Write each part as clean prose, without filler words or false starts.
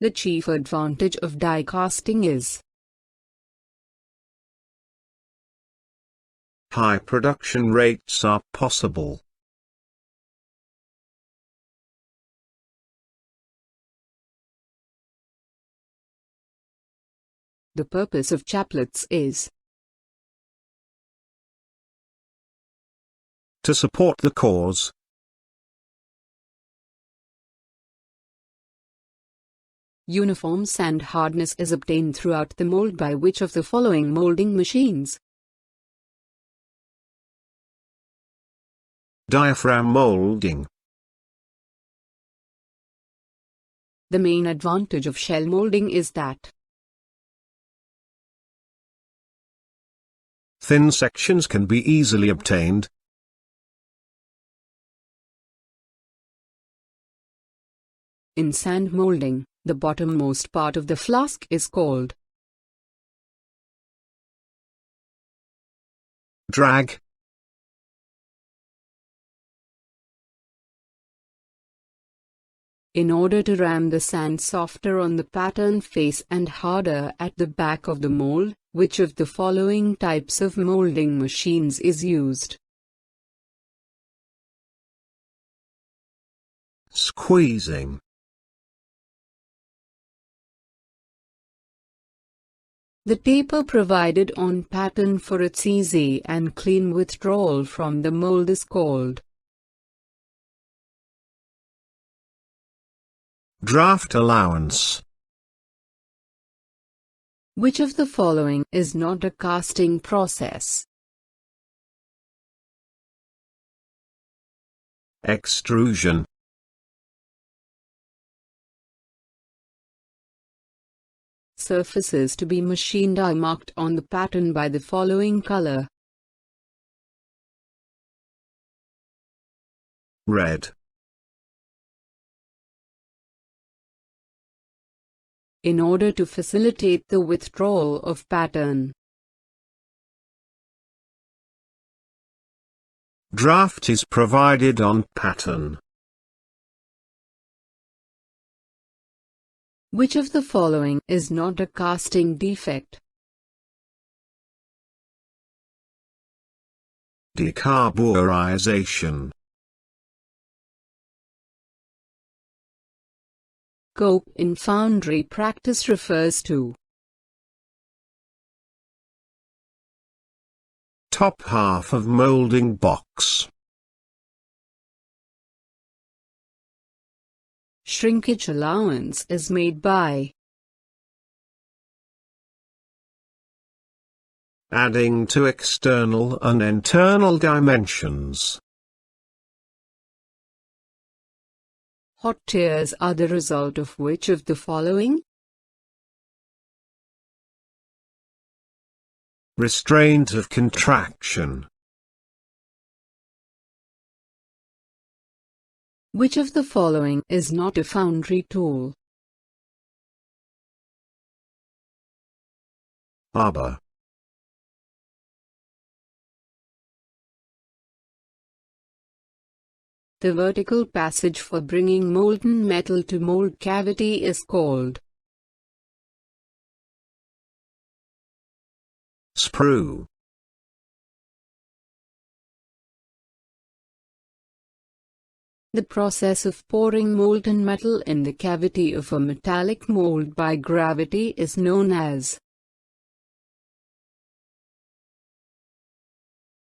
The chief advantage of die casting is high production rates are possible. the purpose of chaplets is to support the cause. uniform sand hardness is obtained throughout the mold by which of the following molding machines? Diaphragm molding. The main advantage of shell molding is that thin sections can be easily obtained. in sand molding, the bottommost part of the flask is called drag. in order to ram the sand softer on the pattern face and harder at the back of the mold. Which of the following types of molding machines is used? Squeezing. The taper provided on pattern for its easy and clean withdrawal from the mold is called draft allowance. Which of the following is not a casting process? Extrusion. Surfaces to be machined are marked on the pattern by the following color: red. in order to facilitate the withdrawal of pattern. Draft is provided on pattern. Which of the following is not a casting defect? Decarburization. Cope in foundry practice refers to top half of molding box. shrinkage allowance is made by adding to external and internal dimensions. hot tears are the result of which of the following? Restraint of contraction. Which of the following is not a foundry tool? Arbor. The vertical passage for bringing molten metal to mold cavity is called sprue. the process of pouring molten metal in the cavity of a metallic mold by gravity is known as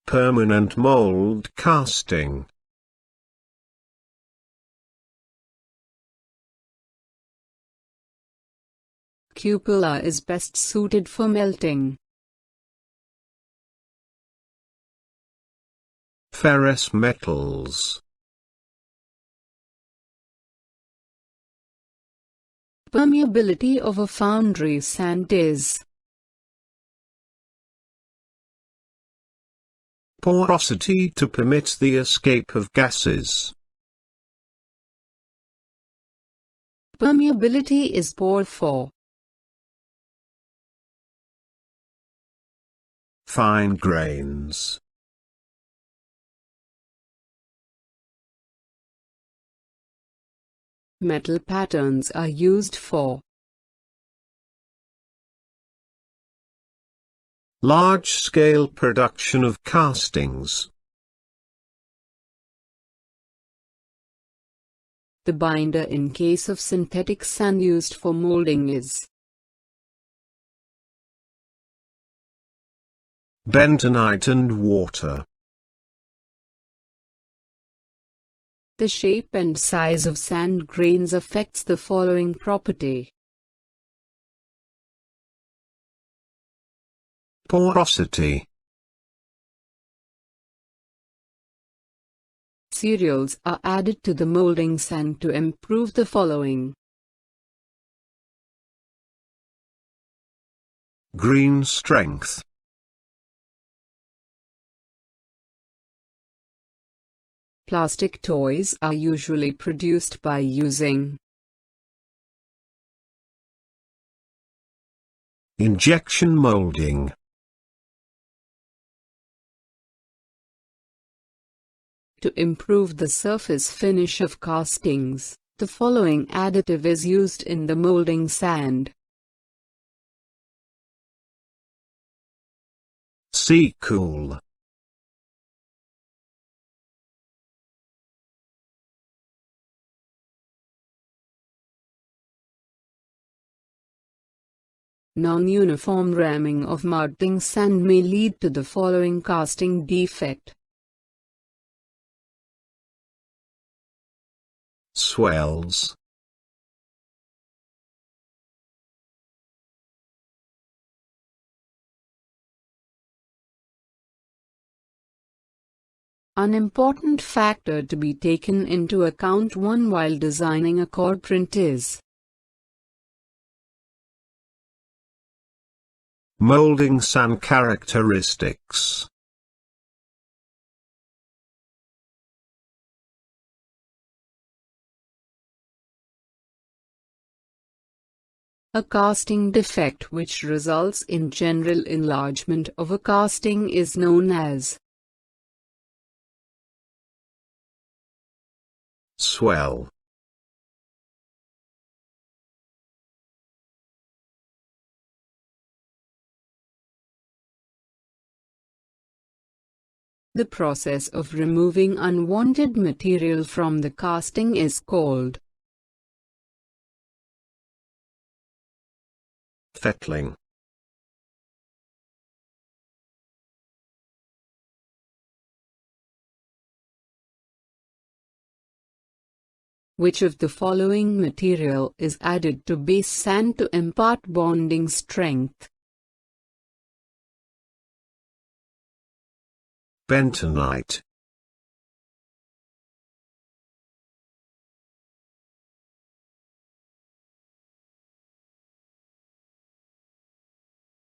permanent mold casting. cupola is best suited for melting ferrous metals. permeability of a foundry sand is porosity to permit the escape of gases. permeability is pore for fine grains. Metal patterns are used for large-scale production of castings. the binder in case of synthetic sand used for molding is bentonite and water. the shape and size of sand grains affects the following property. Porosity. Cereals are added to the molding sand to improve the following. Green strength. Plastic toys are usually produced by using Injection molding. To improve the surface finish of castings, the following additive is used in the molding sand. Sea cool. Non-uniform ramming of molding sand may lead to the following casting defect. Swells. An important factor to be taken into account while designing a core print is molding sand characteristics. a casting defect which results in general enlargement of a casting is known as swell. the process of removing unwanted material from the casting is called fettling. Which of the following material is added to base sand to impart bonding strength? Bentonite.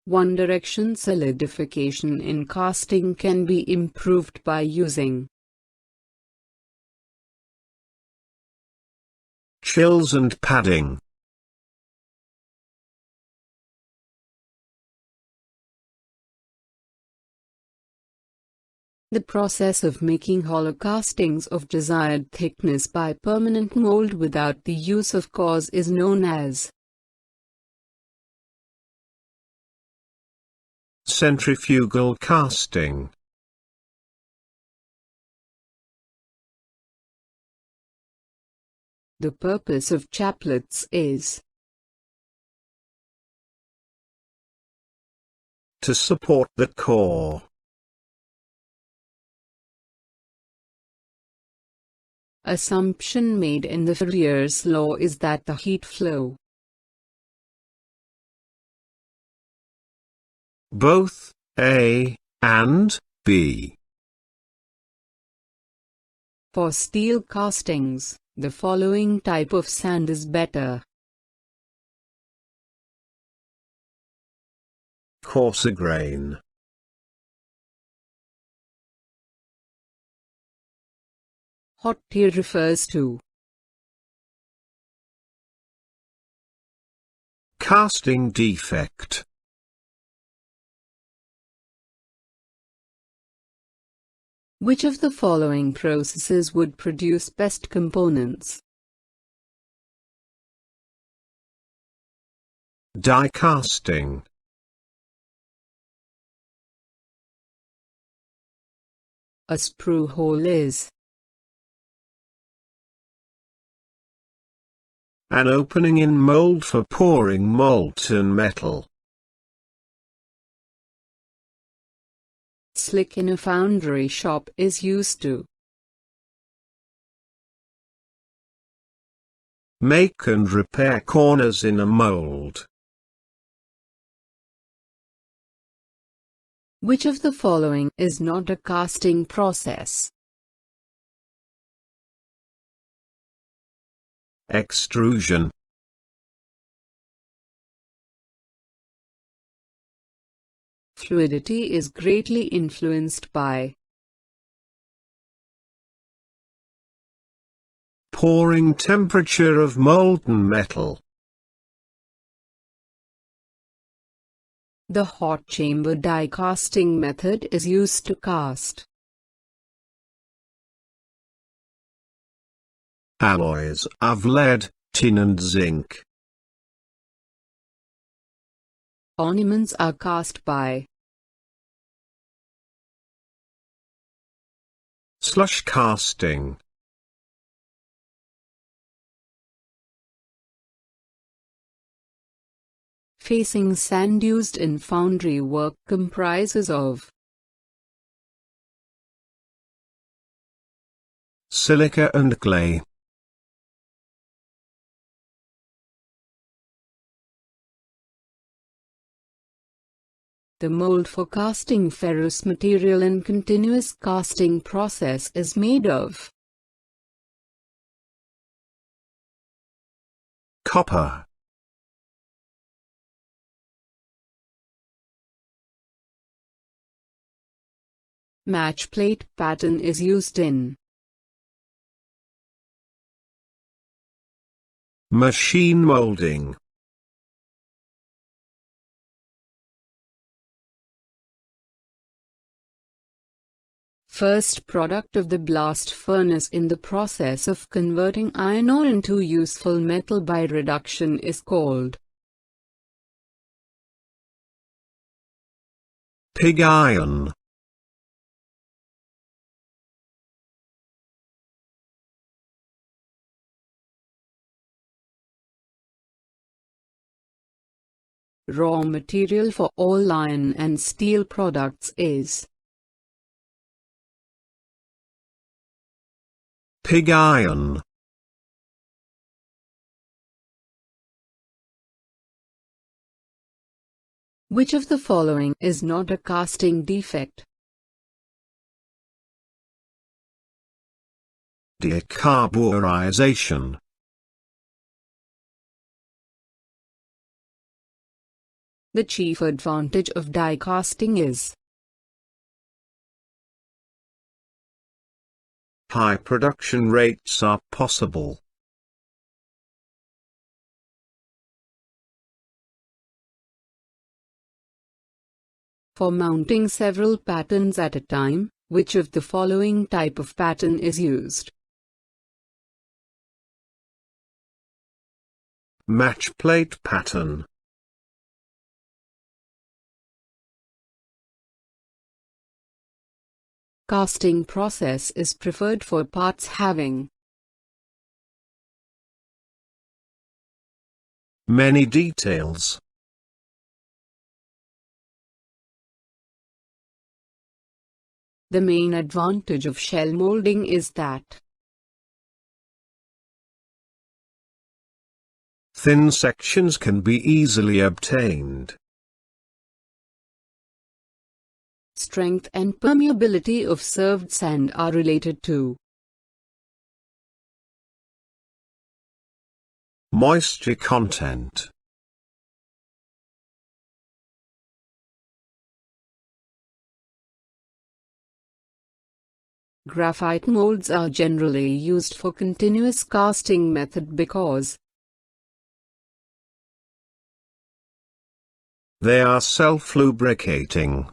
One direction solidification in casting can be improved by using chills and padding. the process of making hollow castings of desired thickness by permanent mold without the use of cores is known as centrifugal casting. the purpose of chaplets is to support the core. Assumption made in the Fourier's law is that the heat flow both A and B. For steel castings, the following type of sand is better: coarser grain. Hot here refers to casting defect. which of the following processes would produce best components? Die casting. A sprue hole is an opening in mold for pouring molten metal. slick in a foundry shop is used to make and repair corners in a mold. Which of the following is not a casting process? Extrusion. Fluidity is greatly influenced by Pouring temperature of molten metal. the hot chamber die casting method is used to cast Alloys of lead, tin and zinc. ornaments are cast by Slush casting. facing sand used in foundry work comprises of Silica and clay. the mold for casting ferrous material in continuous casting process is made of Copper. match plate pattern is used in Machine molding. first product of the blast furnace in the process of converting iron ore into useful metal by reduction is called Pig iron. raw material for all iron and steel products is Pig iron. which of the following is not a casting defect? Decarburization. The chief advantage of die casting is High production rates are possible. for mounting several patterns at a time. Which of the following type of pattern is used? Match plate pattern. Casting process is preferred for parts having Many details. the main advantage of shell molding is that Thin sections can be easily obtained. strength and permeability of served sand are related to Moisture content. graphite molds are generally used for continuous casting method because They are self-lubricating.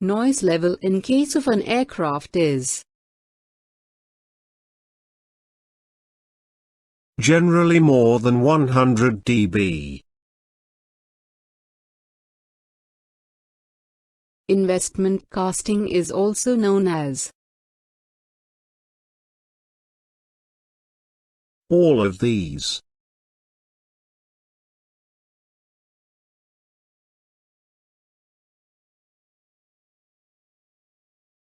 noise level in case of an aircraft is generally more than 100 dB. Investment casting is also known as all of these.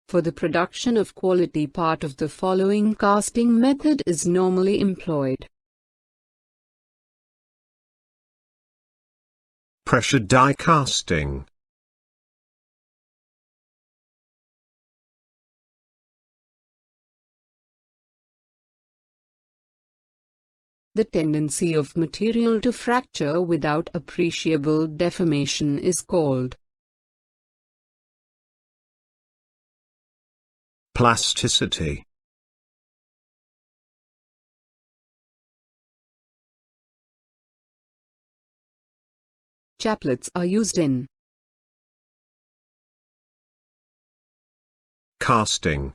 For the production of quality part of the following casting method is normally employed. Pressure die casting. The tendency of material to fracture without appreciable deformation is called plasticity. Chaplets are used in Casting.